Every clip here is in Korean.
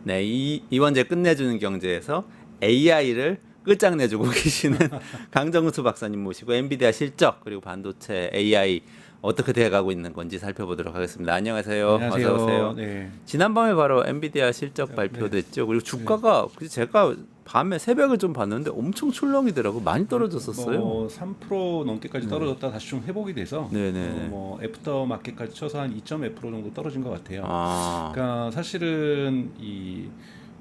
네, 이원재 끝내주는 경제에서 AI를 끝장내주고 계시는 강정수 박사님 모시고 엔비디아 실적 그리고 반도체 AI 어떻게 돼가고 있는 건지 살펴보도록 하겠습니다. 안녕하세요. 안녕하세요. 어서 오세요. 네. 지난밤에 바로 엔비디아 실적 발표됐죠. 그리고 주가가 제가 밤에 새벽에 좀 봤는데 엄청 출렁이더라고. 많이 떨어졌었어요. 뭐 3% 넘게까지 떨어졌다 다시 좀 회복이 돼서 네네. 뭐 애프터 마켓까지 쳐서 한 2.5% 정도 떨어진 것 같아요. 아, 그러니까 사실은 이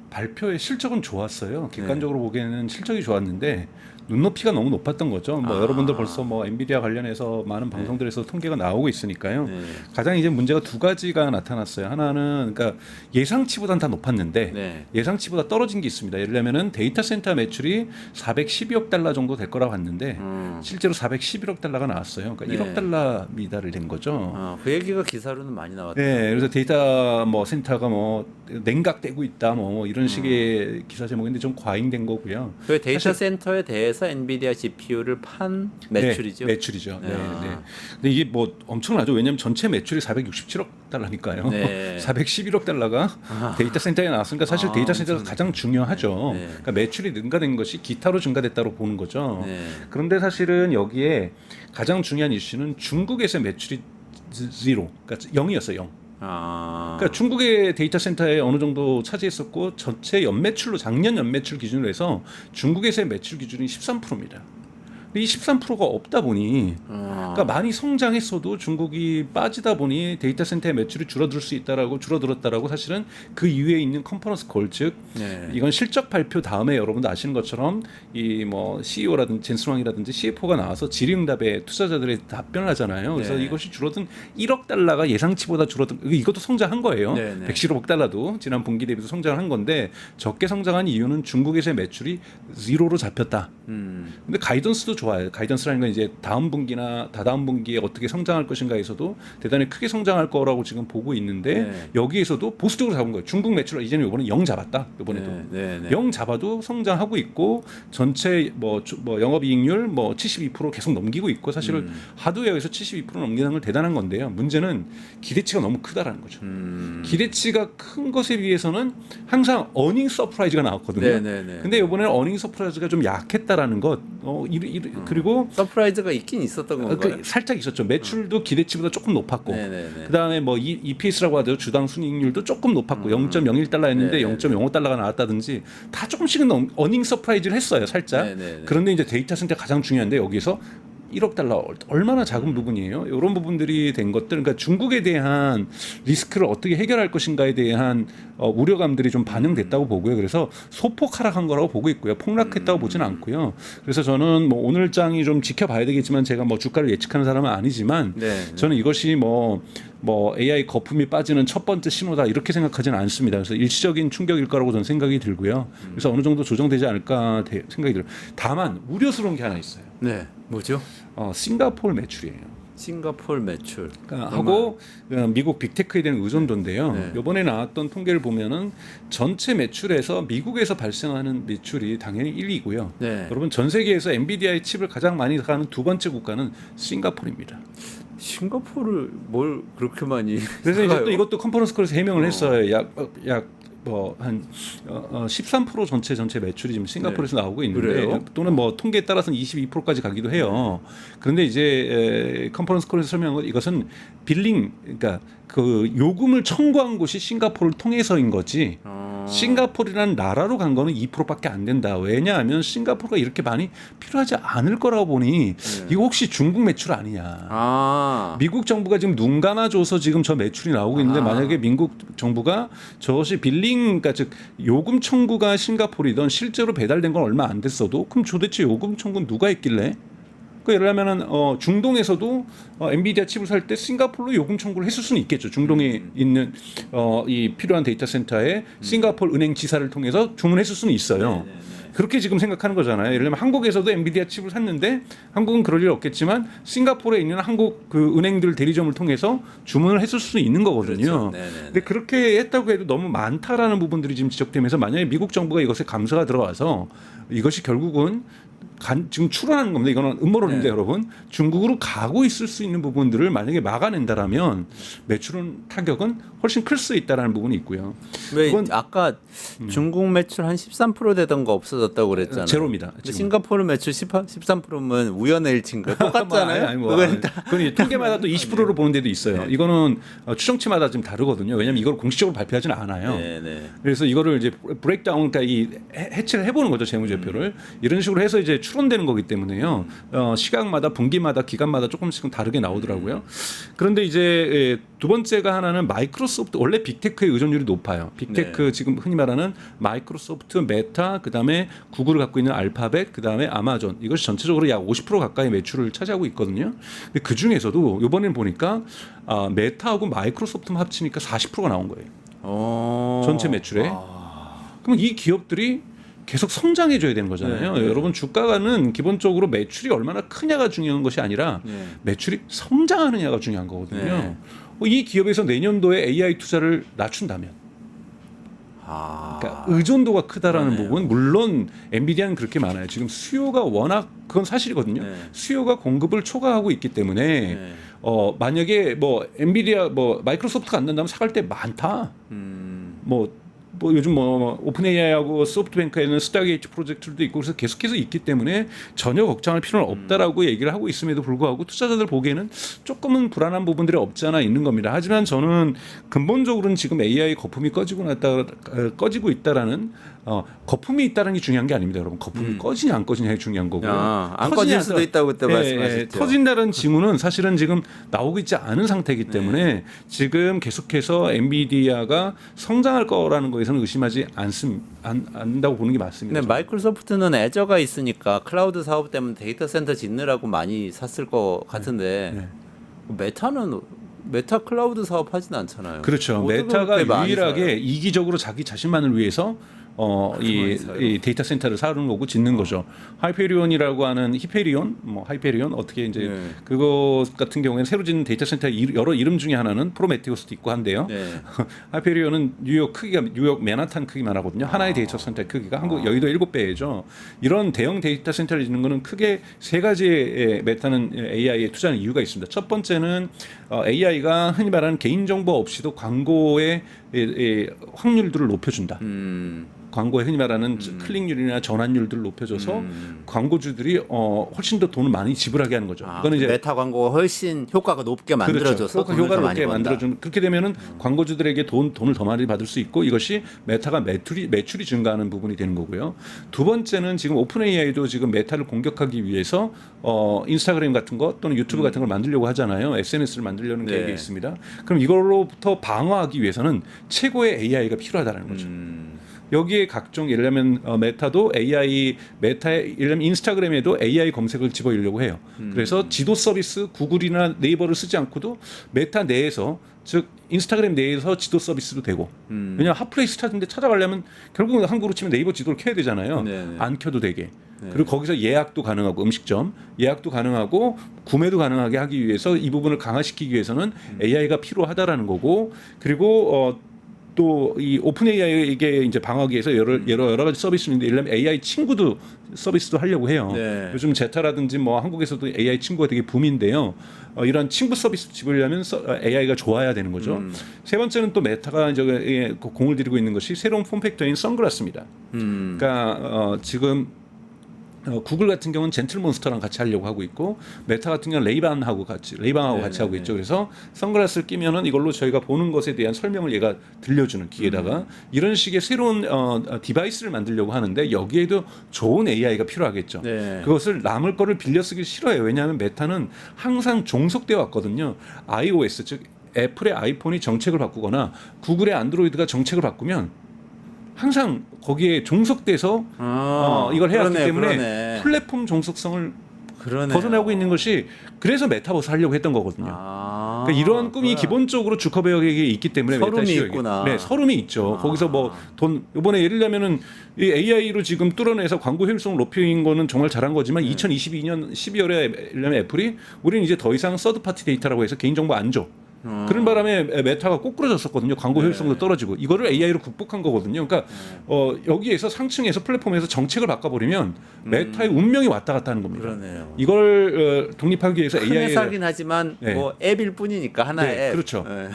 발표의 실적은 좋았어요. 객관적으로 보기에는 실적이 좋았는데 눈높이가 너무 높았던 거죠. 뭐 여러분들 벌써 뭐 엔비디아 관련해서 많은 방송들에서 통계가 나오고 있으니까요. 네. 가장 이제 문제가 두 가지가 나타났어요. 하나는 그러니까 예상치보다는 다 높았는데 네. 예상치보다 떨어진 게 있습니다. 예를 들면은 데이터 센터 매출이 412억 달러 정도 될 거라고 봤는데 실제로 411억 달러가 나왔어요. 그러니까 네. 1억 달러 미달을 낸 거죠. 그 얘기가 기사로는 많이 나왔죠. 네, 그래서 데이터 뭐 센터가 뭐 냉각되고 있다 뭐 이런 식의 기사 제목인데 좀 과잉된 거고요. 그 데이터 센터에 대해서 엔비디아 GPU를 판 매출이죠. 네, 매출이죠. 네, 아. 네. 근데 이게 뭐 엄청나죠. 왜냐하면 전체 매출이 467억 달러니까요. 네. 411억 달러가 데이터 센터에 나왔으니까 사실 데이터 센터가 가장 중요하죠. 네. 그러니까 매출이 증가된 것이 기타로 증가됐다고 보는 거죠. 네. 그런데 사실은 여기에 가장 중요한 이슈는 중국에서 매출이 제로, 그러니까 0이었어요. 0. 그러니까 중국의 데이터 센터에 어느 정도 차지했었고 전체 연매출로 작년 연매출 기준으로 해서 중국에서의 매출 기준이 13%입니다. 근데 이 13%가 없다 보니 그러니까 많이 성장했어도 중국이 빠지다 보니 데이터 센터의 매출이 줄어들었다라고 사실은 그 이후에 있는 컨퍼런스 콜 즉 네. 이건 실적 발표 다음에 여러분도 아시는 것처럼 이 뭐 CEO라든지 젠스왕이라든지 CFO가 나와서 질의응답에 투자자들의 답변을 하잖아요. 그래서 네. 이것이 줄어든 1억 달러가 예상치보다 줄어든 이것도 성장한 거예요. 네, 네. 115억 달러도 지난 분기 대비도 성장한 건데 적게 성장한 이유는 중국에서의 매출이 제로로 잡혔다. 근데 가이던스도 좋아요. 가이던스라는 건 이제 다음 분기나 다다음 분기에 어떻게 성장할 것인가에서도 대단히 크게 성장할 거라고 지금 보고 있는데 네. 여기에서도 보수적으로 잡은 거예요. 중국 매출 이제는 이번에 0 잡았다. 이번에도 네, 네. 0 잡아도 성장하고 있고 전체 뭐 영업이익률 뭐 72% 계속 넘기고 있고 사실은 하드웨어에서 72% 넘기는 건 대단한 건데요. 문제는 기대치가 너무 크다라는 거죠. 기대치가 큰 것에 비해서는 항상 어닝 서프라이즈가 나왔거든요. 네, 네, 네. 근데 이번에는 어닝 서프라이즈가 좀 약했다라는 것. 그리고 서프라이즈가 있긴 있었던 건가요? 살짝 있었죠. 매출도 기대치보다 조금 높았고, 네, 네, 네. 그다음에 뭐 EPS라고 하죠. 주당 순이익률도 조금 높았고, 0.01달러였는데 네, 네, 0.05달러가 나왔다든지 다 조금씩은 어닝 서프라이즈를 했어요. 살짝. 네, 네, 네. 그런데 이제 데이터 센터 가장 중요한데 여기서 1억 달러 얼마나 작은 부분이에요. 이런 부분들이 된 것들, 그러니까 중국에 대한 리스크를 어떻게 해결할 것인가에 대한 우려감들이 좀 반영됐다고 보고요. 그래서 소폭 하락한 거라고 보고 있고요. 폭락했다고 보지는 않고요. 그래서 저는 뭐 오늘 장이 좀 지켜봐야 되겠지만 제가 뭐 주가를 예측하는 사람은 아니지만 네. 저는 이것이 뭐 AI 거품이 빠지는 첫 번째 신호다 이렇게 생각하지는 않습니다. 그래서 일시적인 충격일 거라고 저는 생각이 들고요. 그래서 어느 정도 조정되지 않을까 생각이 들어요. 다만 우려스러운 게 하나 있어요. 네. 뭐죠? 싱가포르 매출이에요. 싱가포르 매출. 그러니까 하고 미국 빅테크에 대한 의존도인데요. 네. 이번에 나왔던 통계를 보면은 전체 매출에서 미국에서 발생하는 매출이 당연히 1위고요. 네. 여러분 전 세계에서 엔비디아의 칩을 가장 많이 가는 두 번째 국가는 싱가포르입니다. 싱가포르를 뭘 그렇게 많이 그래서 이제 사가요? 또 이것도 컨퍼런스 콜에서 해명을 했어요. 약 뭐 한 13% 전체 매출이 지금 싱가포르에서 나오고 있는데 그래요? 또는 뭐 통계에 따라서는 22%까지 가기도 해요. 그런데 이제 컨퍼런스 콜에서 설명한 건 이것은 빌링 그러니까 그 요금을 청구한 곳이 싱가포르를 통해서인 거지. 싱가포르라는 나라로 간 거는 2%밖에 안 된다. 왜냐하면 싱가포르가 이렇게 많이 필요하지 않을 거라고 보니 이거 혹시 중국 매출 아니냐. 미국 정부가 지금 눈 감아줘서 지금 저 매출이 나오고 있는데 만약에 미국 정부가 저것이 빌링 그러니까 즉 요금 청구가 싱가포르이던 실제로 배달된 건 얼마 안 됐어도 그럼 도대체 요금 청구는 누가 했길래? 그 예를 들면은 중동에서도 엔비디아 칩을 살 때 싱가포르로 요금 청구를 했을 수는 있겠죠. 중동에 있는 이 필요한 데이터 센터에 싱가포르 은행 지사를 통해서 주문했을 수는 있어요. 그렇게 지금 생각하는 거잖아요. 예를 들면 한국에서도 엔비디아 칩을 샀는데 한국은 그럴 일 없겠지만 싱가포르에 있는 한국 그 은행들 대리점을 통해서 주문을 했을 수 있는 거거든요. 그렇죠. 근데 그렇게 했다고 해도 너무 많다라는 부분들이 지금 지적되면서 만약에 미국 정부가 이것에 감사가 들어와서 이것이 결국은 지금 추론하는 겁니다. 이거는 음모론인데 네. 여러분 중국으로 가고 있을 수 있는 부분들을 만약에 막아낸다라면 매출은 타격은 훨씬 클 수 있다라는 부분이 있고요. 왜 그건 아까 중국 매출 한 13% 되던 거 없어졌다고 그랬잖아요. 제로입니다. 근데 지금. 싱가포르 매출 13%면 우연의 일치인가요? 똑같잖아요. 아니, 그건 다 그건 이제 통계마다 또 20%로 보는 데도 있어요. 이거는 추정치마다 좀 다르거든요. 왜냐하면 이걸 공식적으로 발표하지는 않아요. 네, 네. 그래서 이거를 이제 브레이크다운, 그러니까 이 해체를 해보는 거죠, 재무제표를. 이런 식으로 해서 이제 추론되는 거기 때문에요. 시각마다, 분기마다, 기간마다 조금씩은 다르게 나오더라고요. 그런데 이제 두 번째가 하나는 마이크로소프트, 원래 빅테크의 의존율이 높아요. 빅테크 지금 흔히 말하는 마이크로소프트, 메타, 그다음에 구글을 갖고 있는 알파벳, 그다음에 아마존. 이것이 전체적으로 약 50% 가까이 매출을 차지하고 있거든요. 근데 그 중에서도 이번엔 보니까 메타하고 마이크로소프트만 합치니까 40%가 나온 거예요. 전체 매출에. 그럼 이 기업들이 계속 성장해 줘야 되는 거잖아요. 네. 여러분 주가는 기본적으로 매출이 얼마나 크냐가 중요한 것이 아니라 매출이 성장하느냐가 중요한 거거든요. 네. 이 기업에서 내년도에 AI 투자를 낮춘다면 그러니까 의존도가 크다라는 그러네요. 부분, 물론 엔비디아는 그렇게 많아요. 지금 수요가 워낙 그건 사실이거든요. 네. 수요가 공급을 초과하고 있기 때문에 네. 만약에 뭐 엔비디아 마이크로소프트가 안 된다면 사갈 때 많다. 뭐 요즘 오픈 AI하고 소프트뱅크에는 스타게이트 프로젝트도 있고 그래서 계속해서 있기 때문에 전혀 걱정할 필요는 없다라고 얘기를 하고 있음에도 불구하고 투자자들 보기에는 조금은 불안한 부분들이 없지 않아 있는 겁니다. 하지만 저는 근본적으로는 지금 AI 거품이 꺼지고 있다라는 거품이 있다는 게 중요한 게 아닙니다, 여러분. 거품이 꺼지냐 안 꺼지냐가 중요한 거고요. 안 꺼질 수도 있다고 그때 말씀하셨죠. 터진다는 징후는 사실은 지금 나오고 있지 않은 상태이기 때문에 지금 계속해서 엔비디아가 성장할 거라는 거에서는 의심하지 않는다고 보는 게 맞습니다. 근데 마이크로소프트는 애저가 있으니까 클라우드 사업 때문에 데이터 센터 짓느라고 많이 샀을 것 같은데 메타는 메타 클라우드 사업 하진 않잖아요. 그렇죠. 어떻게 메타가 그렇게 많이 유일하게 사요? 이기적으로 자기 자신만을 위해서 이 데이터 센터를 사는 거고 짓는 거죠. 하이페리온이라고 하는 하이페리온 어떻게 이제 네. 그거 같은 경우에는 새로 짓는 데이터 센터 여러 이름 중에 하나는 프로메테우스도 있고 한데요. 네. 하이페리온은 뉴욕 맨하탄 크기만 하거든요. 하나의 데이터 센터의 크기가 한국 여의도 7배죠. 이런 대형 데이터 센터를 짓는 거는 크게 세 가지의 메타는 AI에 투자하는 이유가 있습니다. 첫 번째는 AI가 흔히 말하는 개인정보 없이도 광고의 확률들을 높여준다. 광고에 흔히 말하는 클릭률이나 전환율들을 높여줘서 광고주들이 훨씬 더 돈을 많이 지불하게 하는 거죠. 이거는 이제 메타 광고가 훨씬 효과가 높게 만들어줘서 그렇죠. 효과를 높게 만들어주는 그렇게 되면은 광고주들에게 돈을 더 많이 받을 수 있고 이것이 메타가 매출이 증가하는 부분이 되는 거고요. 두 번째는 지금 오픈 AI도 지금 메타를 공격하기 위해서 인스타그램 같은 거 또는 유튜브 같은 걸 만들려고 하잖아요. SNS를 만들려는 계획이 있습니다. 그럼 이걸로부터 방어하기 위해서는 최고의 AI가 필요하다는 거죠. 여기에 각종 예를 들면 메타도 예를 들면 인스타그램에도 AI 검색을 집어넣으려고 해요. 그래서 지도 서비스 구글이나 네이버를 쓰지 않고도 메타 내에서 즉 인스타그램 내에서 지도 서비스도 되고 왜냐하면 핫플레이스 찾는데 찾아가려면 결국은 한국으로 치면 네이버 지도를 켜야 되잖아요. 네네. 안 켜도 되게. 그리고 거기서 예약도 가능하고 음식점 예약도 가능하고 구매도 가능하게 하기 위해서 이 부분을 강화시키기 위해서는 AI가 필요하다라는 거고 그리고 또 이 오픈 AI에게 이제 방어하기 위해서 여러 가지 서비스가 있는데 예를 들면 AI 친구도 서비스도 하려고 해요. 네. 요즘 제타라든지 한국에서도 AI 친구가 되게 붐인데요. 이런 친구 서비스 집으려면 AI가 좋아야 되는 거죠. 세 번째는 또 메타가 이제 공을 들이고 있는 것이 새로운 폼팩터인 선글라스입니다. 그러니까 지금 구글 같은 경우는 젠틀몬스터랑 같이 하려고 하고 있고 메타 같은 경우는 레이방하고 같이 하고 있죠. 그래서 선글라스를 끼면은 이걸로 저희가 보는 것에 대한 설명을 얘가 들려주는 귀에다가 이런 식의 새로운 디바이스를 만들려고 하는데 여기에도 좋은 AI가 필요하겠죠. 네. 그것을 남을 거를 빌려 쓰기 싫어해요. 왜냐하면 메타는 항상 종속되어 왔거든요. iOS 즉 애플의 아이폰이 정책을 바꾸거나 구글의 안드로이드가 정책을 바꾸면 항상 거기에 종속돼서 이걸 해왔기 때문에 플랫폼 종속성을 벗어나고 있는 것이 그래서 메타버스 하려고 했던 거거든요. 그러니까 이런 꿈이 기본적으로 주커베어에게 있기 때문에 서름이 있구나. 네, 서름이 있죠. 거기서 돈 이번에 예를 들면은 이 AI로 지금 뚫어내서 광고 효율성을 높인 거는 정말 잘한 거지만 2022년 12월에 예를 들면 애플이 우리는 이제 더 이상 서드 파티 데이터라고 해서 개인정보 안 줘. 그런 바람에 메타가 꼬꾸라졌었거든요. 광고 효율성도 떨어지고 이거를 AI로 극복한 거거든요. 그러니까 여기에서 상층에서 플랫폼에서 정책을 바꿔버리면 메타의 운명이 왔다 갔다 하는 겁니다. 그러네요. 이걸 독립하기 위해서 큰 AI 회사긴 하지만 네. 뭐 앱일 뿐이니까 하나의 네, 앱. 그렇죠. 네.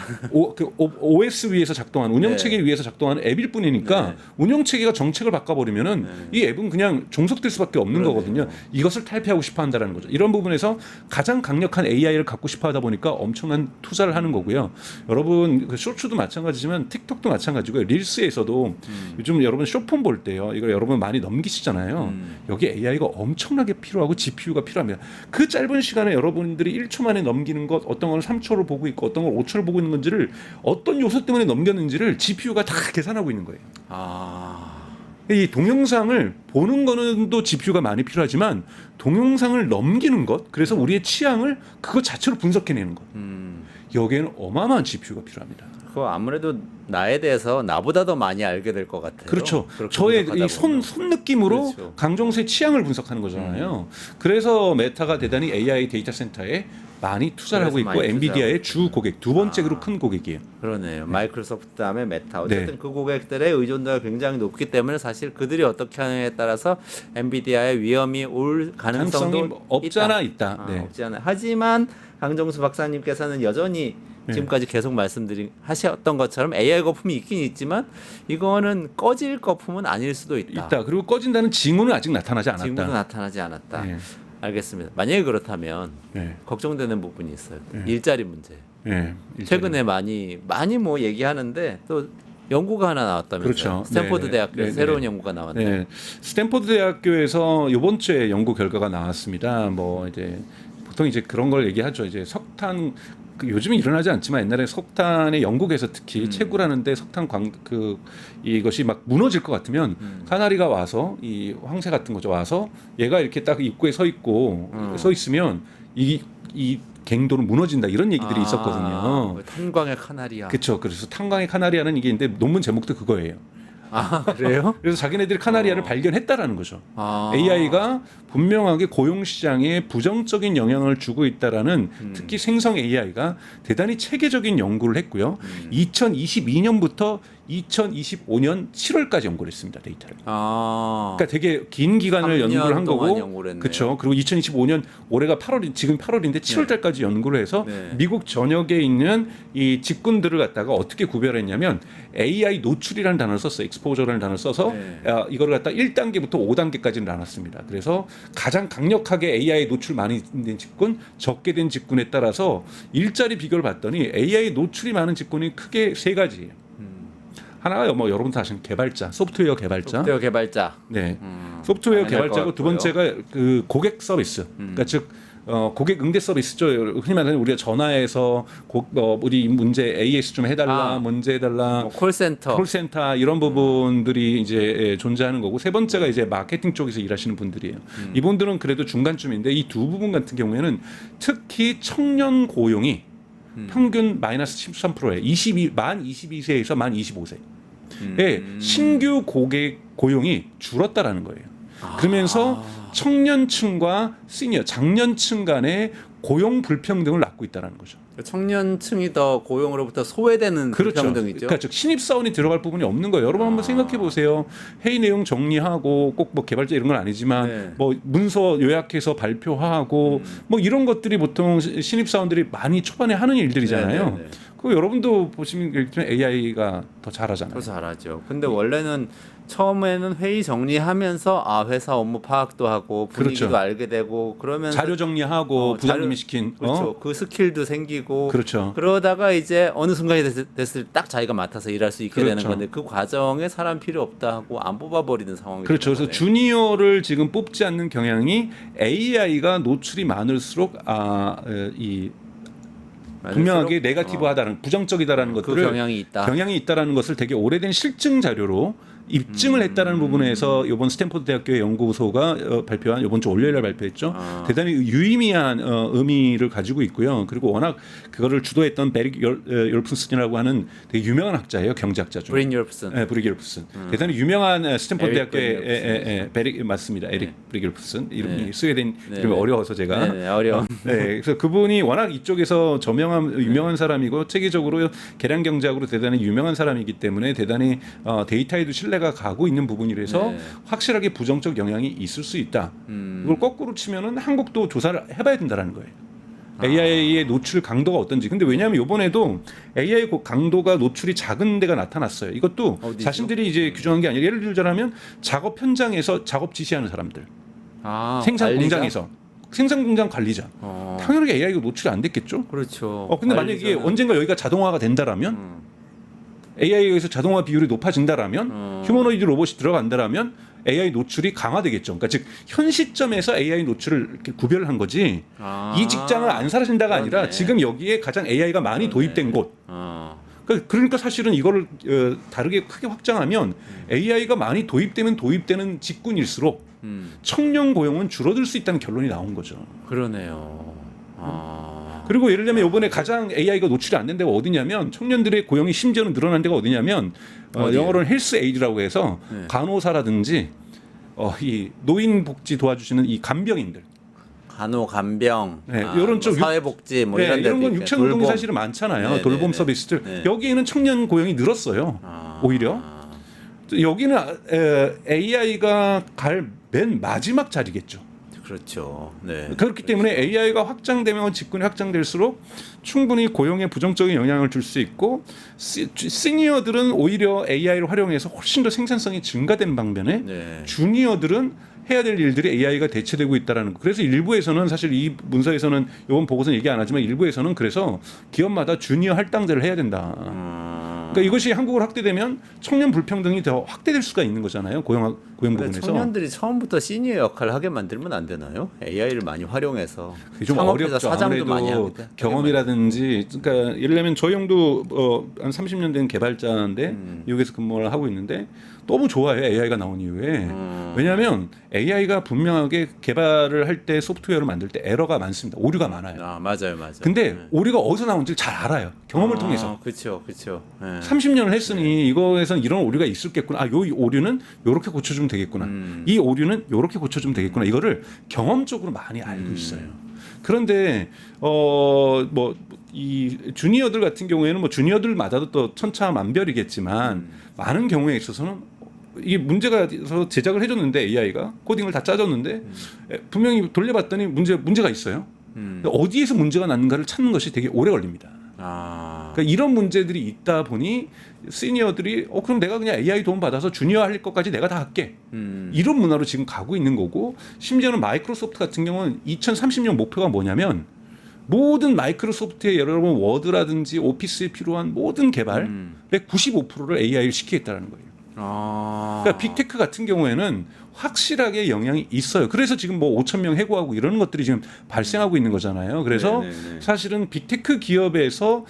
OS 위에서 작동하는 운영 체계 위에서 작동하는 앱일 뿐이니까 네. 운영 체계가 정책을 바꿔버리면은 이 앱은 그냥 종속될 수밖에 없는 그러네요. 거거든요. 이것을 탈피하고 싶어한다라는 거죠. 이런 부분에서 가장 강력한 AI를 갖고 싶어하다 보니까 엄청난 투자를 하는 거고요. 여러분 그 쇼츠도 마찬가지지만 틱톡도 마찬가지고요. 릴스에서도 요즘 여러분 쇼폰 볼 때요. 이걸 여러분 많이 넘기시잖아요. 여기 AI가 엄청나게 필요하고 GPU가 필요합니다. 그 짧은 시간에 여러분들이 1초 만에 넘기는 것, 어떤 걸 3초를 보고 있고 어떤 걸 5초를 보고 있는 건지를 어떤 요소 때문에 넘겼는지를 GPU가 다 계산하고 있는 거예요. 이 동영상을 보는 거는 또 GPU가 많이 필요하지만 동영상을 넘기는 것, 그래서 우리의 취향을 그것 자체로 분석해내는 것. 여기에는 어마어마한 GPU가 필요합니다. 그거 아무래도 나에 대해서 나보다 더 많이 알게 될 것 같아요. 그렇죠. 그렇게 저의 분석하다 이 손 보면. 느낌으로 그렇죠. 강정수의 취향을 분석하는 거잖아요. 그래서 메타가 대단히 AI 데이터 센터에 많이 투자를 하고 그래서 있고 많이 엔비디아의 주 고객, 두 번째로 큰 고객이에요. 그러네요. 마이크로소프트 다음에 메타. 어쨌든 네. 그 고객들의 의존도가 굉장히 높기 때문에 사실 그들이 어떻게 하느냐에 따라서 엔비디아의 위험이 올 가능성도 가능성이 없잖아 있다. 네. 없지 않아. 하지만 강정수 박사님께서는 여전히 네. 지금까지 계속 하셨던 것처럼 AI 거품이 있긴 있지만 이거는 꺼질 거품은 아닐 수도 있다. 그리고 꺼진다는 징후는 아직 나타나지 않았다. 지금도 나타나지 않았다. 네. 알겠습니다. 만약에 그렇다면 네. 걱정되는 부분이 있어요. 네. 일자리 문제. 네. 최근에 많이 뭐 얘기하는데 또 연구가 하나 나왔다면서요. 그렇죠. 스탠포드 네. 대학교에 네. 새로운 네. 연구가 나왔네요. 네. 스탠포드 대학교에서 이번 주에 연구 결과가 나왔습니다. 뭐 이제 보통 이제 그런 걸 얘기하죠. 이제 석탄 요즘은 일어나지 않지만 옛날에 석탄의 영국에서 특히 채굴하는데 석탄 이것이 막 무너질 것 같으면 카나리가 와서 이 황새 같은 거죠. 와서 얘가 이렇게 딱 입구에 서 있고 서 있으면 이 갱도는 무너진다 이런 얘기들이 있었거든요. 탄광의 카나리아. 그렇죠. 그래서 탄광의 카나리아는 이게 있는데 논문 제목도 그거예요. 그래요? 그래서 자기네들이 카나리아를 발견했다라는 거죠. 아. AI가 분명하게 고용 시장에 부정적인 영향을 주고 있다라는 특히 생성 AI가 대단히 체계적인 연구를 했고요. 2022년부터 2025년 7월까지 연구를 했습니다. 데이터를. 그러니까 되게 긴 기간을 연구를 한 거고. 그렇죠. 그리고 2025년 올해가 8월 지금 8월인데 7월 달까지 연구를 해서 네. 미국 전역에 있는 이 직군들을 갖다가 어떻게 구별했냐면 AI 노출이라는 단어를 썼어요. exposure라는 단어를 써서 네. 이거를 갖다 1단계부터 5단계까지 나눴습니다. 그래서 가장 강력하게 AI 노출 많이 된 직군, 적게 된 직군에 따라서 일자리 비교를 봤더니 AI 노출이 많은 직군이 크게 세 가지예요. 하나가 뭐 여러분 다 아시는 개발자, 소프트웨어 개발자. 소프트웨어 개발자. 네. 소프트웨어 당연할 개발자고 것 두 같고요. 번째가 그 고객 서비스. 그러니까 즉 고객 응대 서비스죠. 흔히 말하는 우리가 전화해서 우리 문제 AS 좀 해달라, 문제 해달라, 뭐 콜센터. 콜센터 이런 부분들이 이제 존재하는 거고 세 번째가 이제 마케팅 쪽에서 일하시는 분들이에요. 이분들은 그래도 중간쯤인데 이 두 부분 같은 경우에는 특히 청년 고용이 평균 마이너스 13%에 만 22세에서 만 25세에 신규 고객 고용이 줄었다라는 거예요. 그러면서 청년층과 시니어 장년층 간의 고용 불평등을 낳고 있다는 거죠. 청년층이 더 고용으로부터 소외되는 불평등이죠. 그러니까 즉 신입 사원이 들어갈 부분이 없는 거예요. 여러분 한번 생각해 보세요. 회의 내용 정리하고 꼭 뭐 개발자 이런 건 아니지만 네. 뭐 문서 요약해서 발표하고 뭐 이런 것들이 보통 신입 사원들이 많이 초반에 하는 일들이잖아요. 네, 네, 네. 그 여러분도 보시면 AI가 더 잘하잖아요. 더 잘하죠. 근데 원래는 처음에는 회의 정리하면서 회사 업무 파악도 하고 분위기도 그렇죠. 알게 되고 그러면서 자료 정리하고 부장님이 시킨 그렇죠. 그 스킬도 생기고 그렇죠. 그러다가 이제 어느 순간이 됐을 때 딱 자기가 맡아서 일할 수 있게 그렇죠. 되는 건데 그 과정에 사람 필요 없다 하고 안 뽑아버리는 상황이 그렇죠. 그래서 주니어를 지금 뽑지 않는 경향이 AI가 노출이 많을수록 분명하게 네거티브하다는 부정적이다라는 그 것들을 경향이 있다. 경향이 있다라는 것을 되게 오래된 실증 자료로 입증을 했다는 부분에서 이번 스탠포드 대학교의 연구소가 발표한 이번 주 월요일에 발표했죠. 대단히 유의미한 의미를 가지고 있고요. 그리고 워낙 그거를 주도했던 베릭 열프슨이라고 하는 되게 유명한 학자예요. 경제학자죠. 브린 열프슨. 네, 브릭 열프슨. 대단히 유명한 스탠포드 에릭 대학교의 베릭 맞습니다. 에릭 브릭 열프슨. 이름이 네. 스웨덴 네, 이름이 네. 어려워서 제가. 네, 어려운. 네, 그래서 그분이 워낙 이쪽에서 유명한 사람이고 체계적으로 계량 경제학으로 대단히 유명한 사람이기 때문에 대단히 데이터에도 신뢰가 가고 있는 부분이라서 네. 확실하게 부정적 영향이 있을 수 있다. 이걸 거꾸로 치면은 한국도 조사를 해봐야 된다라는 거예요. AI의 노출 강도가 어떤지. 근데 왜냐하면 이번에도 AI 강도가 노출이 작은 데가 나타났어요. 이것도 어디죠? 자신들이 이제 규정한 게 아니라 예를 들자면 작업 현장에서 작업 지시하는 사람들, 생산 관리자? 공장에서 생산 공장 관리자. 당연하게 AI가 노출이 안 됐겠죠. 그렇죠. 근데 만약에 이게 관리자는- 언젠가 여기가 자동화가 된다라면 AI에서 자동화 비율이 높아진다라면 휴머노이드 로봇이 들어간다라면 AI 노출이 강화되겠죠. 그러니까 즉 현 시점에서 AI 노출을 이렇게 구별한 거지. 이 직장은 안 사라진다가 아니라 그러네. 지금 여기에 가장 AI가 많이 도입된 곳. 어. 그러니까 사실은 이거를 다르게 크게 확장하면 AI가 많이 도입되면 도입되는 직군일수록 청년 고용은 줄어들 수 있다는 결론이 나온 거죠. 그러네요. 그리고 예를 들면 이번에 가장 AI가 노출이 안 된 데가 어디냐면 청년들의 고용이 심지어는 늘어난 데가 어디냐면 어디예요? 영어로는 헬스 에이드라고 해서 네. 간호사라든지 이 노인 복지 도와주시는 이 간병인들. 간호, 간병, 네, 이런 쪽 사회복지 뭐 네, 이런 데도 이런 건 있겠- 육체 노동이 돌봄. 사실은 많잖아요. 네, 돌봄 네, 서비스들. 네. 여기에는 청년 고용이 늘었어요. 오히려. 여기는 AI가 갈 맨 마지막 자리겠죠. 그렇죠. 네. 그렇기 때문에 AI가 확장되면 직군이 확장될수록 충분히 고용에 부정적인 영향을 줄 수 있고 시니어들은 오히려 AI를 활용해서 훨씬 더 생산성이 증가된 방면에 네. 주니어들은 해야 될 일들이 AI가 대체되고 있다라는 거. 그래서 일부에서는 사실 이 문서에서는 이번 보고서는 얘기 안 하지만 일부에서는 그래서 기업마다 주니어 할당제를 해야 된다. 그러니까 이것이 한국으로 확대되면 청년 불평등이 더 확대될 수가 있는 거잖아요. 고용 근데 부분에서. 청년들이 처음부터 시니어 역할을 하게 만들면 안 되나요? AI를 많이 활용해서 그게 좀 창업회사 어렵죠. 사장도 많이 아무래도 하겠다. 경험이라든지 그러니까 예를 들면 저희 형도 한 30년 된 개발자인데 미국에서 근무를 하고 있는데 너무 좋아해요. AI가 나온 이후에. 왜냐하면 AI가 분명하게 개발을 할 때 소프트웨어를 만들 때 에러가 많습니다. 오류가 많아요. 맞아요. 근데 오류가 어디서 나온지 잘 알아요. 경험을 통해서. 그렇죠. 그렇죠. 네. 30년을 했으니 이거에선 이런 오류가 있었겠구나. 요 오류는 요렇게 고쳐주면 되겠구나. 이 오류는 요렇게 고쳐주면 되겠구나. 이거를 경험적으로 많이 알고 있어요. 그런데 뭐 이 주니어들 같은 경우에는 뭐 주니어들마다도 또 천차만별이겠지만 많은 경우에 있어서는 이게 문제가 있어서 제작을 해줬는데 AI가 코딩을 다 짜줬는데 분명히 돌려봤더니 문제가 있어요. 어디에서 문제가 났는가를 찾는 것이 되게 오래 걸립니다. 그러니까 이런 문제들이 있다 보니 시니어들이 그럼 내가 그냥 AI 도움 받아서 주니어 할 것까지 내가 다 할게. 이런 문화로 지금 가고 있는 거고 심지어는 마이크로소프트 같은 경우는 2030년 목표가 뭐냐면 모든 마이크로소프트의 여러분 워드라든지 오피스에 필요한 모든 개발의 95%를 AI를 시키겠다는 거예요. 그러니까 빅테크 같은 경우에는 확실하게 영향이 있어요. 그래서 지금 뭐 5천 명 해고하고 이러는 것들이 지금 발생하고 있는 거잖아요. 그래서 네네네. 사실은 빅테크 기업에서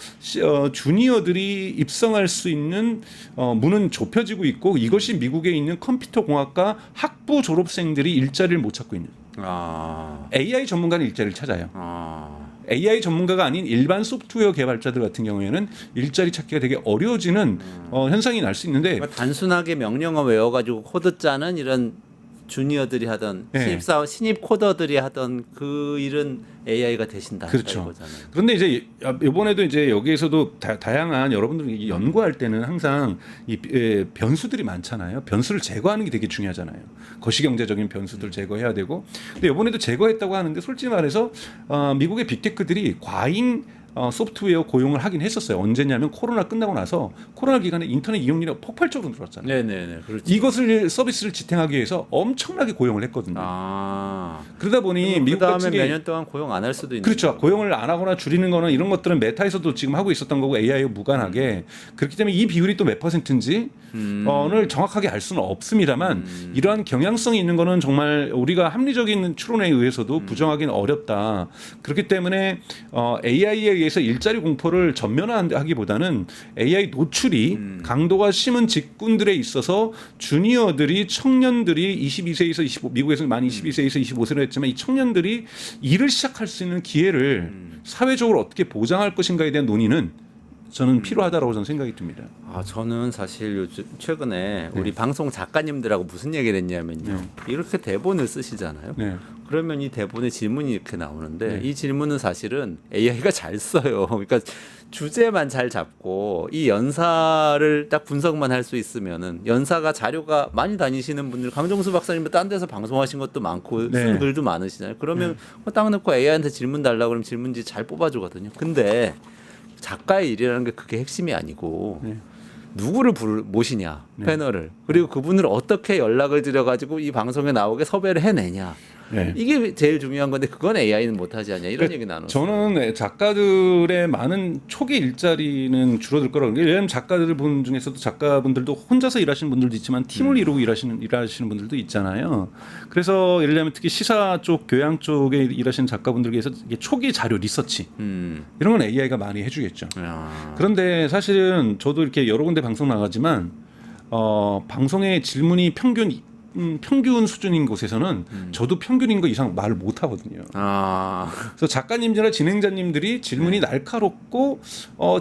주니어들이 입성할 수 있는 문은 좁혀지고 있고 이것이 미국에 있는 컴퓨터 공학과 학부 졸업생들이 일자리를 못 찾고 있는. AI 전문가는 일자리를 찾아요. AI 전문가가 아닌 일반 소프트웨어 개발자들 같은 경우에는 일자리 찾기가 되게 어려워지는 현상이 날 수 있는데 그러니까 단순하게 명령어 외워가지고 코드 짜는 이런 주니어들이 하던 네. 신입 코더들이 하던 그 일은 AI가 대신다. 그렇죠. 이거잖아요. 그런데 이제 이번에도 이제 여기에서도 다양한 여러분들이 연구할 때는 항상 이 변수들이 많잖아요. 변수를 제거하는 게 되게 중요하잖아요. 거시경제적인 변수들 제거해야 되고. 근데 이번에도 제거했다고 하는데 솔직히 말해서 미국의 빅테크들이 과잉 소프트웨어 고용을 하긴 했었어요. 언제냐면 코로나 끝나고 나서 코로나 기간에 인터넷 이용률이 폭발적으로 늘었잖아요. 네네네. 그렇죠. 이것을 서비스를 지탱하기 위해서 엄청나게 고용을 했거든요. 그러다 보니 미국 그다음에 같은 게 몇 년 동안 고용 안 할 수도 있는. 그렇죠. 고용을 안 하거나 줄이는 거는 이런 것들은 메타에서도 지금 하고 있었던 거고 AI와 무관하게 그렇기 때문에 이 비율이 또 몇 퍼센트인지 를 정확하게 알 수는 없습니다만 이러한 경향성이 있는 거는 정말 우리가 합리적인 추론에 의해서도 부정하기는 어렵다. 그렇기 때문에 AI에 의해서 일자리 공포를 전면화하기보다는 AI 노출이 강도가 심한 직군들에 있어서 주니어들이 청년들이 22세에서 25 미국에서는 많이 22세에서 25세로 했지만 이 청년들이 일을 시작할 수 있는 기회를 사회적으로 어떻게 보장할 것인가에 대한 논의는 저는 필요하다라고 저는 생각이 듭니다. 저는 사실 요즘 최근에 우리 방송 작가님들하고 무슨 얘기를 했냐면요. 이렇게 대본을 쓰시잖아요. 네. 그러면 이 대본에 질문이 이렇게 나오는데 네. 이 질문은 사실은 AI가 잘 써요. 그러니까 주제만 잘 잡고 이 연사를 딱 분석만 할 수 있으면은 연사가 자료가 많이 다니시는 분들 강정수 박사님은 딴 데서 방송하신 것도 많고 네. 쓴 글도 많으시잖아요. 그러면 딱 놓고 AI한테 질문 달라고 그러면 질문지 잘 뽑아주거든요. 근데 작가의 일이라는 게 그게 핵심이 아니고 네. 누구를 모시냐 패널을 그리고 그분을 어떻게 연락을 드려가지고 이 방송에 나오게 섭외를 해내냐 네. 이게 제일 중요한 건데 그건 AI는 못하지 않냐 이런 얘기 나눴어요. 저는 작가들의 많은 초기 일자리는 줄어들 거라고. 왜냐하면 작가들 분 중에서도 작가분들도 혼자서 일하시는 분들도 있지만 팀을 이루고 일하시는 분들도 있잖아요. 그래서 예를 들면 특히 시사 쪽, 교양 쪽에 일하시는 작가분들께서 이게 초기 자료 리서치 이런 건 AI가 많이 해주겠죠. 야. 그런데 사실은 저도 이렇게 여러 군데 방송 나가지만 방송의 질문이 평균 수준인 곳에서는 저도 평균인 거 이상 말을 못 하거든요. 그래서 작가님들이나 진행자님들이 질문이 날카롭고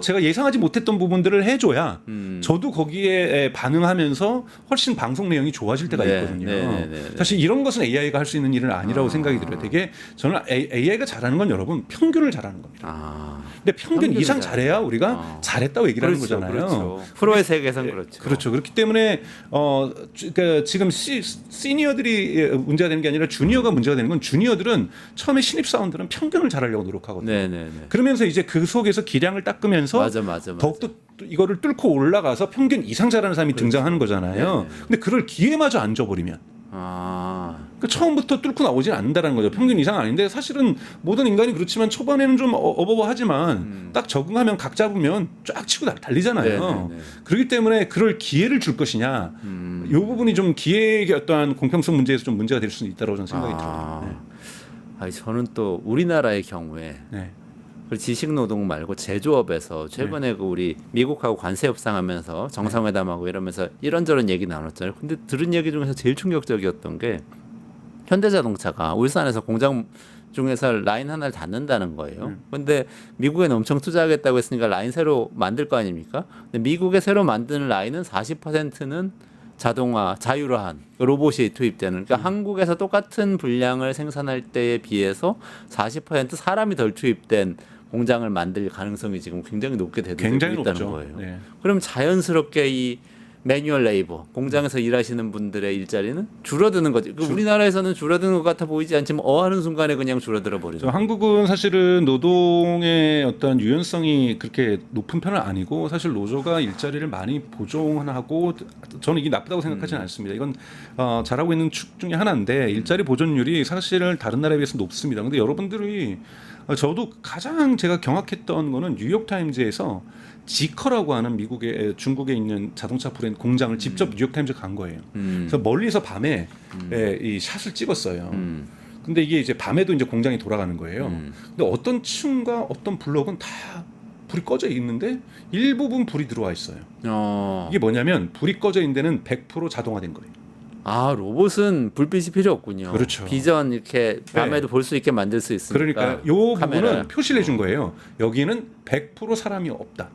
제가 예상하지 못했던 부분들을 해줘야 저도 거기에 반응하면서 훨씬 방송 내용이 좋아질 때가 네, 있거든요. 네. 사실 이런 것은 AI가 할 수 있는 일은 아니라고 생각이 들어요. 되게 저는 AI가 잘하는 건 여러분 평균을 잘하는 겁니다. 근데 평균 이상 잘해야 우리가 잘했다고 얘기를 하는 거잖아요. 그렇죠. 프로의 세계에서는 그렇죠. 그렇죠. 그렇기 때문에 그러니까 지금 시니어들이 문제가 되는 게 아니라 주니어가 문제가 되는 건 주니어들은 처음에 신입 사원들은 평균을 잘하려고 노력하거든요. 네네네. 그러면서 이제 그 속에서 기량을 닦으면서 맞아. 더욱더 이거를 뚫고 올라가서 평균 이상 잘하는 사람이 등장하는 거잖아요. 근데 그럴 기회마저 안 줘버리면 그러니까 처음부터 뚫고 나오진 않는다는 거죠. 평균 이상 아닌데 사실은 모든 인간이 그렇지만 초반에는 좀 어버버하지만 딱 적응하면 각 잡으면 쫙 치고 달리잖아요. 그렇기 때문에 그럴 기회를 줄 것이냐 이 부분이 좀 기회의 어떠한 공평성 문제에서 좀 문제가 될 수는 있다고 저는 생각이 들어요. 아니, 저는 또 우리나라의 경우에 네. 그 지식노동 말고 제조업에서 최근에 그 우리 미국하고 관세 협상하면서 정상회담하고 이러면서 이런저런 얘기 나눴잖아요. 근데 들은 얘기 중에서 제일 충격적이었던 게 현대자동차가 울산에서 공장 중에서 라인 하나를 닫는다는 거예요. 근데 미국에는 엄청 투자하겠다고 했으니까 라인 새로 만들 거 아닙니까? 근데 미국에 새로 만드는 라인은 40%는 자동화, 자율화한 로봇이 투입되는. 그러니까 한국에서 똑같은 분량을 생산할 때에 비해서 40% 사람이 덜 투입된 공장을 만들 가능성이 지금 굉장히 높게 되고 굉장히 있다는 높죠. 거예요. 네. 그럼 자연스럽게 이 매뉴얼 레이버 공장에서 일하시는 분들의 일자리는 줄어드는 거지. 우리나라에서는 줄어드는 것 같아 보이지 않지만 하는 순간에 그냥 줄어들어 버리죠. 한국은 사실은 노동의 어떤 유연성이 그렇게 높은 편은 아니고 사실 노조가 일자리를 많이 보존하고 저는 이게 나쁘다고 생각하지는 않습니다. 이건 잘하고 있는 축 중에 하나인데 일자리 보존율이 사실은 다른 나라에 비해서 높습니다. 근데 여러분들이 저도 가장 제가 경악했던 거는 뉴욕타임즈에서 지커라고 하는 중국에 있는 자동차 브랜드 공장을 직접 뉴욕타임즈가 간 거예요. 그래서 멀리서 밤에 이 샷을 찍었어요. 근데 이게 이제 밤에도 이제 공장이 돌아가는 거예요. 근데 어떤 층과 어떤 블록은 다 불이 꺼져 있는데 일부분 불이 들어와 있어요. 이게 뭐냐면 불이 꺼져 있는 데는 100% 자동화된 거예요. 로봇은 불빛이 필요 없군요. 그렇죠. 비전 이렇게 밤에도 볼 수 있게 만들 수 있으니까. 그러니까 요 카메라. 부분은 표시를 해준 거예요. 여기는 100% 사람이 없다.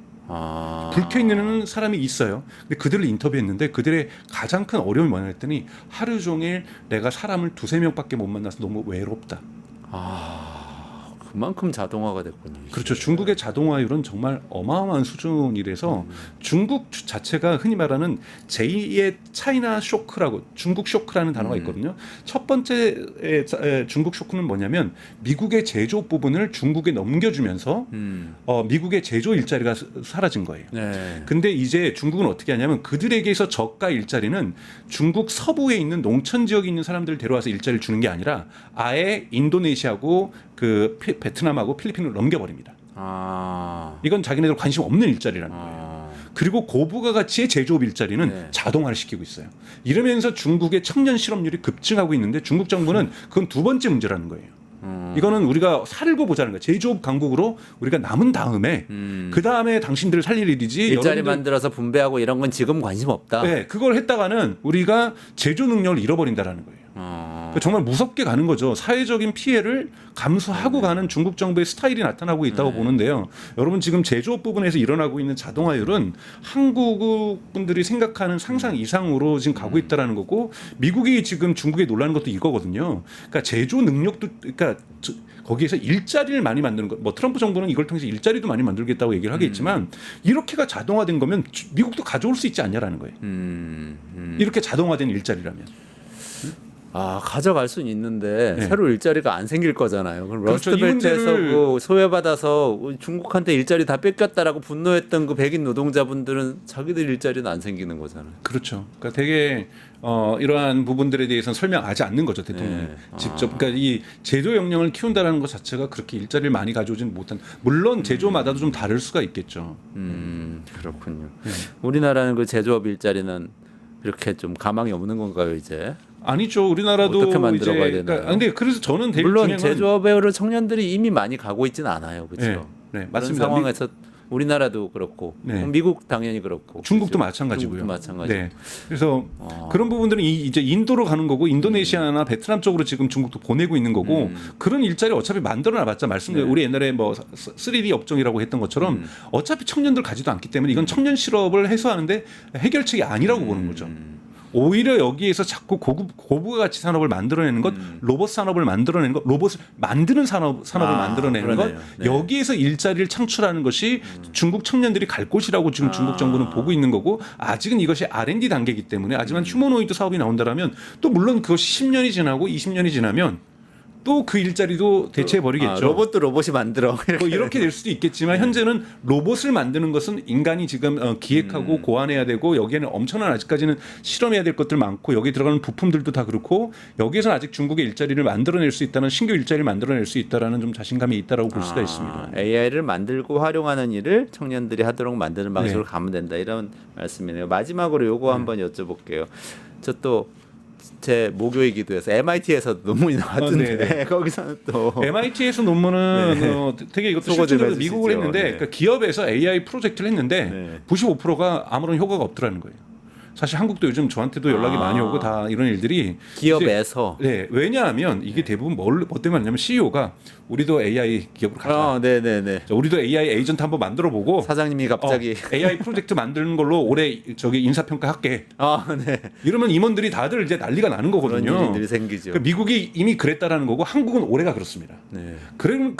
불 켜 있는 사람이 있어요. 근데 그들을 인터뷰했는데 그들의 가장 큰 어려움이 뭐냐 했더니 하루 종일 내가 사람을 2-3명밖에 못 만나서 너무 외롭다. 그만큼 자동화가 됐군요. 그렇죠. 중국의 자동화율은 정말 어마어마한 수준이라서 중국 자체가 흔히 말하는 제2의 차이나 쇼크라고 중국 쇼크라는 단어가 있거든요. 첫 번째 중국 쇼크는 뭐냐면 미국의 제조 부분을 중국에 넘겨주면서 미국의 제조 일자리가 사라진 거예요. 근데 이제 중국은 어떻게 하냐면 그들에게서 저가 일자리는 중국 서부에 있는 농촌 지역에 있는 사람들을 데려와서 일자리를 주는 게 아니라 아예 인도네시아고 그 베트남하고 필리핀을 넘겨버립니다. 이건 자기네들 관심 없는 일자리라는 거예요. 그리고 고부가 가치의 제조업 일자리는 자동화를 시키고 있어요. 이러면서 중국의 청년 실업률이 급증하고 있는데 중국 정부는 그건 두 번째 문제라는 거예요. 이거는 우리가 살고 보자는 거예요. 제조업 강국으로 우리가 남은 다음에 그 다음에 당신들을 살릴 일이지. 일자리 여러분들 만들어서 분배하고 이런 건 지금 관심 없다. 네, 그걸 했다가는 우리가 제조 능력을 잃어버린다라는 거예요. 그러니까 정말 무섭게 가는 거죠. 사회적인 피해를 감수하고 가는 중국 정부의 스타일이 나타나고 있다고 보는데요. 여러분 지금 제조업 부분에서 일어나고 있는 자동화율은 한국 분들이 생각하는 상상 이상으로 지금 가고 있다라는 거고 미국이 지금 중국에 놀라는 것도 이거거든요. 그러니까 제조 능력도 그러니까 거기에서 일자리를 많이 만드는 것. 뭐 트럼프 정부는 이걸 통해서 일자리도 많이 만들겠다고 얘기를 하겠지만 이렇게가 자동화된 거면 미국도 가져올 수 있지 않냐라는 거예요. 이렇게 자동화된 일자리라면. 아 가져갈 수는 있는데 네. 새로 일자리가 안 생길 거잖아요. 그럼 그렇죠. 러스트벨트에서 이분들을 그 소외받아서 중국한테 일자리 다 뺏겼다라고 분노했던 그 백인 노동자분들은 자기들 일자리는 안 생기는 거잖아요. 그렇죠. 그러니까 되게 이러한 부분들에 대해서는 설명하지 않는 거죠 대통령이 네. 직접. 그러니까 이 제조 역량을 키운다는 것 자체가 그렇게 일자리를 많이 가져오지는 못한. 물론 제조마다도 좀 다를 수가 있겠죠. 그렇군요. 우리나라는 그 제조업 일자리는 이렇게 좀 가망이 없는 건가요 이제? 아니죠. 우리나라도 어떻게 만들어 봐야 이제 되나요? 근데 그래서 저는 되게 물론 중요한 건 제조업으로 청년들이 이미 많이 가고 있지는 않아요, 그렇죠? 네, 네, 그런 맞습니다. 상황에서 우리나라도 그렇고 네. 미국 당연히 그렇고 중국도 그렇죠? 마찬가지고요. 중국도 마찬가지. 네. 그래서 그런 부분들은 이제 인도로 가는 거고 인도네시아나 베트남 쪽으로 지금 중국도 보내고 있는 거고 그런 일자리 어차피 만들어놔봤자 말씀드린 우리 옛날에 뭐 3D 업종이라고 했던 것처럼 어차피 청년들 가지도 않기 때문에 이건 청년 실업을 해소하는데 해결책이 아니라고 보는 거죠. 오히려 여기에서 자꾸 고부가 가치 산업을 만들어내는 것, 로봇 산업을 만들어내는 것, 로봇을 만드는 산업을 만들어내는 그러네요. 것, 네. 여기에서 일자리를 창출하는 것이 중국 청년들이 갈 곳이라고 지금 중국 정부는 보고 있는 거고 아직은 이것이 R&D 단계이기 때문에 하지만 휴머노이드 사업이 나온다라면 또 물론 그것이 10년이 지나고 20년이 지나면 또 그 일자리도 대체해 버리겠죠. 로봇도 로봇이 만들어. 뭐 이렇게 될 수도 있겠지만 현재는 로봇을 만드는 것은 인간이 지금 기획하고 고안해야 되고 여기에는 엄청난 아직까지는 실험해야 될 것들 많고 여기 들어가는 부품들도 다 그렇고 여기에서는 아직 중국의 일자리를 만들어낼 수 있다는 신규 일자리를 만들어낼 수 있다라는 좀 자신감이 있다라고 볼 수가 있습니다. AI를 만들고 활용하는 일을 청년들이 하도록 만드는 방식으로 가면 된다 이런 말씀이네요. 마지막으로 요거 한번 여쭤볼게요. 저 또 제 모교의 기도에서 MIT에서 논문이 나왔던데 네네. 거기서는 또 MIT에서 논문은 되게 이것도 소거 좀 실질적으로 미국을 해주시죠. 했는데 네. 그러니까 기업에서 AI 프로젝트를 했는데 네. 95%가 아무런 효과가 없더라는 거예요. 사실 한국도 요즘 저한테도 연락이 많이 오고 다 이런 일들이 기업에서 네, 왜냐하면 이게 대부분 뭐 때문에 하냐면 CEO가 우리도 AI 기업으로 가자. 네네네. 우리도 AI 에이전트 한번 만들어 보고 사장님이 갑자기 AI 프로젝트 만드는 걸로 올해 저기 인사평가 할게. 네. 이러면 임원들이 다들 이제 난리가 나는 그런 거거든요. 일들이 생기죠. 그러니까 미국이 이미 그랬다라는 거고 한국은 올해가 그렇습니다. 네. 그런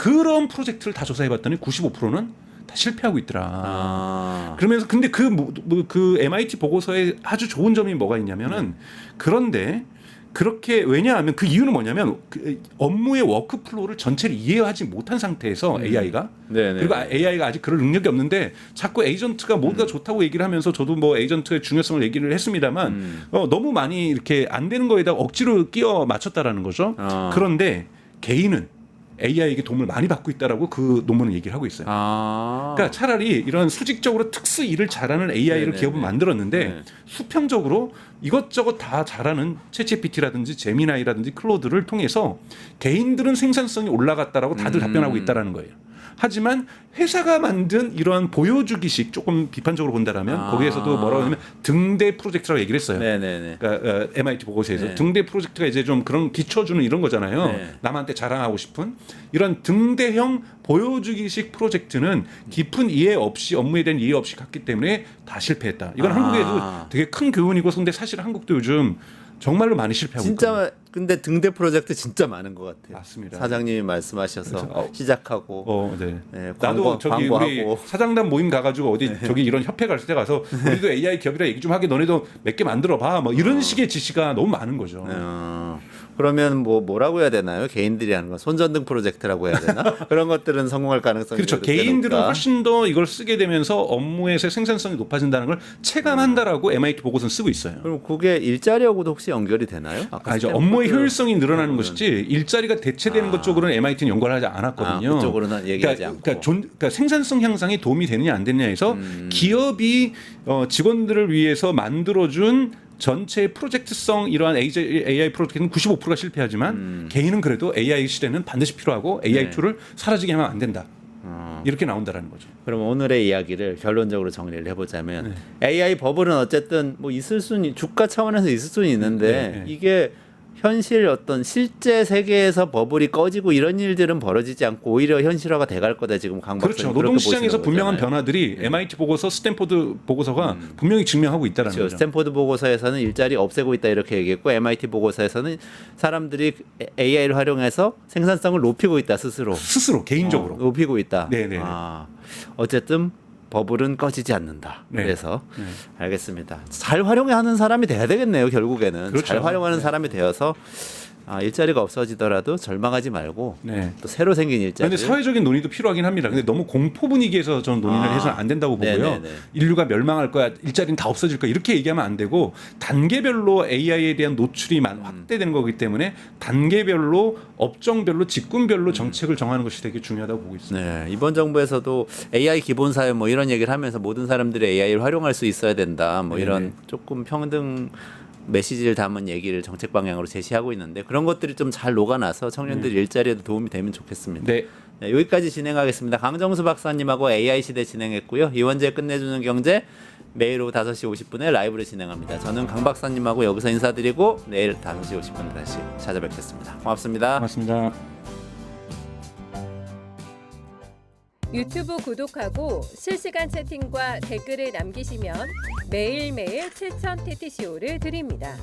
프로젝트를 다 조사해봤더니 95%는 다 실패하고 있더라. 그러면서 근데 그 MIT 보고서에 아주 좋은 점이 뭐가 있냐면은 그런데 그렇게 왜냐하면 그 이유는 뭐냐면 그 업무의 워크플로우를 전체를 이해하지 못한 상태에서 AI가 네네. 그리고 AI가 아직 그럴 능력이 없는데 자꾸 에이전트가 모두가 좋다고 얘기를 하면서 저도 뭐 에이전트의 중요성을 얘기를 했습니다만 너무 많이 이렇게 안 되는 거에다가 억지로 끼워 맞췄다라는 거죠. 그런데 개인은 AI에게 도움을 많이 받고 있다라고 그 논문은 얘기를 하고 있어요. 그러니까 차라리 이런 수직적으로 특수 일을 잘하는 AI를 네네네. 기업은 만들었는데 네. 수평적으로 이것저것 다 잘하는 챗GPT라든지 제미나이라든지 클로드를 통해서 개인들은 생산성이 올라갔다라고 다들 답변하고 있다라는 거예요. 하지만 회사가 만든 이러한 보여주기식 조금 비판적으로 본다라면 거기에서도 뭐라고 하냐면 등대 프로젝트라고 얘기를 했어요. 네네네. 그러니까 MIT 보고서에서 네. 등대 프로젝트가 이제 좀 그런 비춰주는 이런 거잖아요. 네. 남한테 자랑하고 싶은 이런 등대형 보여주기식 프로젝트는 깊은 이해 없이 업무에 대한 이해 없이 갔기 때문에 다 실패했다. 이건 한국에도 되게 큰 교훈이고 근데 사실 한국도 요즘 정말로 많이 실패하고 있거든요. 진짜 근데 등대 프로젝트 진짜 많은 것 같아요. 맞습니다. 사장님이 말씀하셔서 그래서, 시작하고 네. 네, 나도 저기 우리 광고하고. 사장단 모임 가가지고 어디 저기 이런 협회 갈 때 가서 우리도 AI 기업이라 얘기 좀 하게 너네도 몇 개 만들어 봐. 뭐 이런 식의 지시가 너무 많은 거죠. 그러면 뭐라고 해야 되나요? 개인들이 하는 건 손전등 프로젝트라고 해야 되나? 그런 것들은 성공할 가능성이 그렇죠. 높다. 개인들은 훨씬 더 이걸 쓰게 되면서 업무에서 생산성이 높아진다는 걸 체감한다라고 MIT 보고서는 쓰고 있어요. 그럼 그게 일자리하고도 혹시 연결이 되나요? 아까 이제 업무의 스탠포드- 효율성이 늘어나는 것이지 일자리가 대체되는 것 쪽으로는 MIT는 연구를 하지 않았거든요. 그쪽으로는 얘기하지 않고. 그러니까 생산성 향상이 도움이 되느냐 안 되느냐에서 기업이 직원들을 위해서 만들어준 전체 프로젝트성 이러한 AI 프로젝트는 95%가 실패하지만 개인은 그래도 AI 시대는 반드시 필요하고 AI 네. 툴을 사라지게 하면 안 된다. 이렇게 나온다라는 거죠. 그럼 오늘의 이야기를 결론적으로 정리를 해보자면 AI 버블은 어쨌든 뭐 있을 수는 주가 차원에서 있을 수는 있는데 네. 이게 현실 어떤 실제 세계에서 버블이 꺼지고 이런 일들은 벌어지지 않고 오히려 현실화가 돼갈 거다 지금 강 박사님 그렇죠. 그렇게 노동시장에서 보시는 분명한 거잖아요. 변화들이 MIT 보고서, 스탠포드 보고서가 분명히 증명하고 있다라는 그렇죠. 거죠. 스탠포드 보고서에서는 일자리 없애고 있다 이렇게 얘기했고 MIT 보고서에서는 사람들이 AI를 활용해서 생산성을 높이고 있다 스스로 개인적으로. 높이고 있다. 네네. 어쨌든 버블은 꺼지지 않는다. 네. 그래서 네. 알겠습니다. 잘 활용하는 사람이 돼야 되겠네요. 결국에는 그렇죠. 잘 활용하는 네. 사람이 되어서 일자리가 없어지더라도 절망하지 말고 네. 또 새로 생긴 일자리. 그런데 사회적인 논의도 필요하긴 합니다. 근데 너무 공포 분위기에서 저는 논의를 해서는 안 된다고 보고요. 네네네. 인류가 멸망할 거야, 일자리는 다 없어질 거야 이렇게 얘기하면 안 되고 단계별로 AI에 대한 노출이 확대되는 거기 때문에 단계별로 업종별로 직군별로 정책을 정하는 것이 되게 중요하다고 보고 있습니다. 네, 이번 정부에서도 AI 기본 사회 뭐 이런 얘기를 하면서 모든 사람들이 AI를 활용할 수 있어야 된다. 뭐 네네. 이런 조금 평등 메시지를 담은 얘기를 정책 방향으로 제시하고 있는데 그런 것들이 좀 잘 녹아나서 청년들이 일자리에도 도움이 되면 좋겠습니다. 네. 네, 여기까지 진행하겠습니다. 강정수 박사님하고 AI 시대 진행했고요. 이원재 끝내주는 경제 매일 오후 5시 50분에 라이브로 진행합니다. 저는 강 박사님하고 여기서 인사드리고 내일 5시 50분에 다시 찾아뵙겠습니다. 고맙습니다. 고맙습니다. 유튜브 구독하고 실시간 채팅과 댓글을 남기시면 매일매일 7천 TTCO를 드립니다.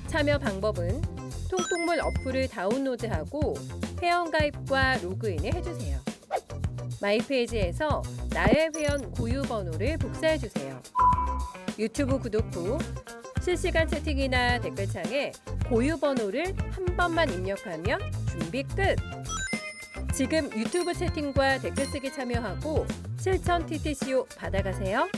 참여 방법은 통통물 어플을 다운로드하고 회원가입과 로그인을 해주세요. 마이페이지에서 나의 회원 고유 번호를 복사해주세요. 유튜브 구독 후 실시간 채팅이나 댓글창에 고유 번호를 한 번만 입력하면 준비 끝! 지금 유튜브 채팅과 댓글 쓰기 참여하고 실천 TTCO 받아가세요.